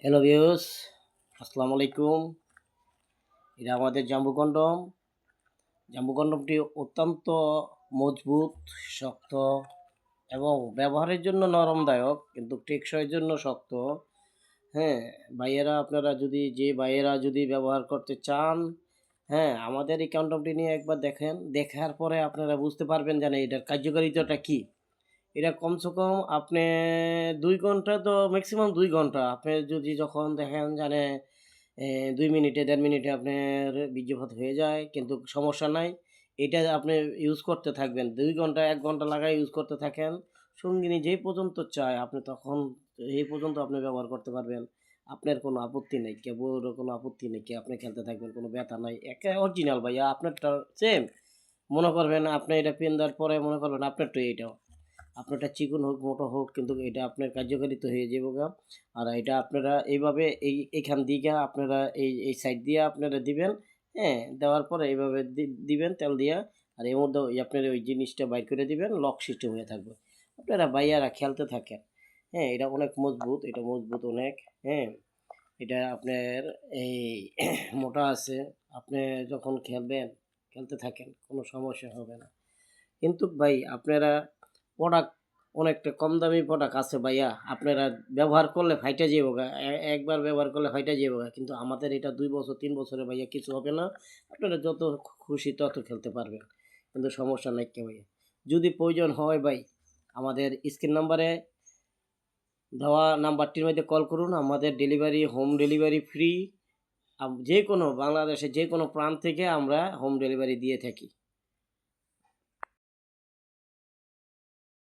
Hello views, আসসালামু আলাইকুম। এটা আমাদের জাম্বু কন্ডমটি অত্যন্ত মজবুত, শক্ত এবং ব্যবহারের জন্য নরমদায়ক, কিন্তু টেকসইয়ের জন্য শক্ত। হ্যাঁ, ভাইয়েরা যদি ব্যবহার করতে চান, হ্যাঁ, আমাদের এই কন্ডমটি নিয়ে একবার দেখেন। দেখার পরে আপনারা বুঝতে পারবেন যে না, এটার কার্যকারিতাটা কী। এটা কমসে কম আপনি ২ ঘন্টা, তো ম্যাক্সিমাম ২ ঘন্টা। আপনি যদি যখন দেখেন জানে ২ মিনিটে ১.৫ মিনিটে আপনার বীর্যপাত হয়ে যায়, কিন্তু সমস্যা নাই। এটা আপনি ইউজ করতে থাকবেন। ২ ঘন্টা ১ ঘন্টা লাগায় ইউজ করতে থাকেন। সঙ্গিনী যেই পর্যন্ত চায় আপনি তখন এই পর্যন্ত আপনি ব্যবহার করতে পারবেন। আপনার কোনো আপত্তি নেই, বউয়েরও কোনো আপত্তি নেই, আপনি খেলতে থাকবেন, কোনো ব্যথা নাই। একে অরিজিনাল ভাইয়া, আপনারটা সেম। মনে করবেন আপনি এটা পেন দেওয়ার পরে মনে করবেন আপনারটা এইটাও। আপনারটা চিকন হোক মোটা হোক, কিন্তু এটা আপনার কার্যকারিতা হয়ে যাবে গা। আর এটা আপনারা এইভাবে এইখান দিকে আপনারা এই সাইড দিয়ে আপনারা দিবেন। হ্যাঁ, দেওয়ার পরে এইভাবে দিবেন তেল দিয়া। আর এর মধ্যে আপনার ওই জিনিসটা বাইর করে দিবেন, লক সিস্টেম হয়ে থাকবে। আপনারা ভাইয়ারা খেলতে থাকেন। হ্যাঁ, এটা অনেক মজবুত, এটা মজবুত অনেক। হ্যাঁ, এটা আপনার এই মোটা আছে। আপনি যখন খেলতে থাকেন কোনো সমস্যা হবে না। কিন্তু ভাই আপনারা প্রোডাক্ট, অনেকটা কম দামি প্রোডাক্ট আছে ভাইয়া, আপনারা ব্যবহার করলে ফাইটা যাইবো গা। একবার ব্যবহার করলে ফাইটা যাইবো গা। কিন্তু আমাদের এটা ২ বছর ৩ বছরে ভাইয়া কিছু হবে না। আপনারা যত খুশি তত খেলতে পারবেন। কিন্তু সমস্যা নাই ভাইয়া। যদি প্রয়োজন হয় ভাই, আমাদের স্ক্রিন নাম্বারে দেওয়া নাম্বারটির মধ্যে কল করুন। আমাদের হোম ডেলিভারি ফ্রি। যেকোনো বাংলাদেশের যেকোনো প্রান্ত থেকে আমরা হোম ডেলিভারি দিয়ে থাকি।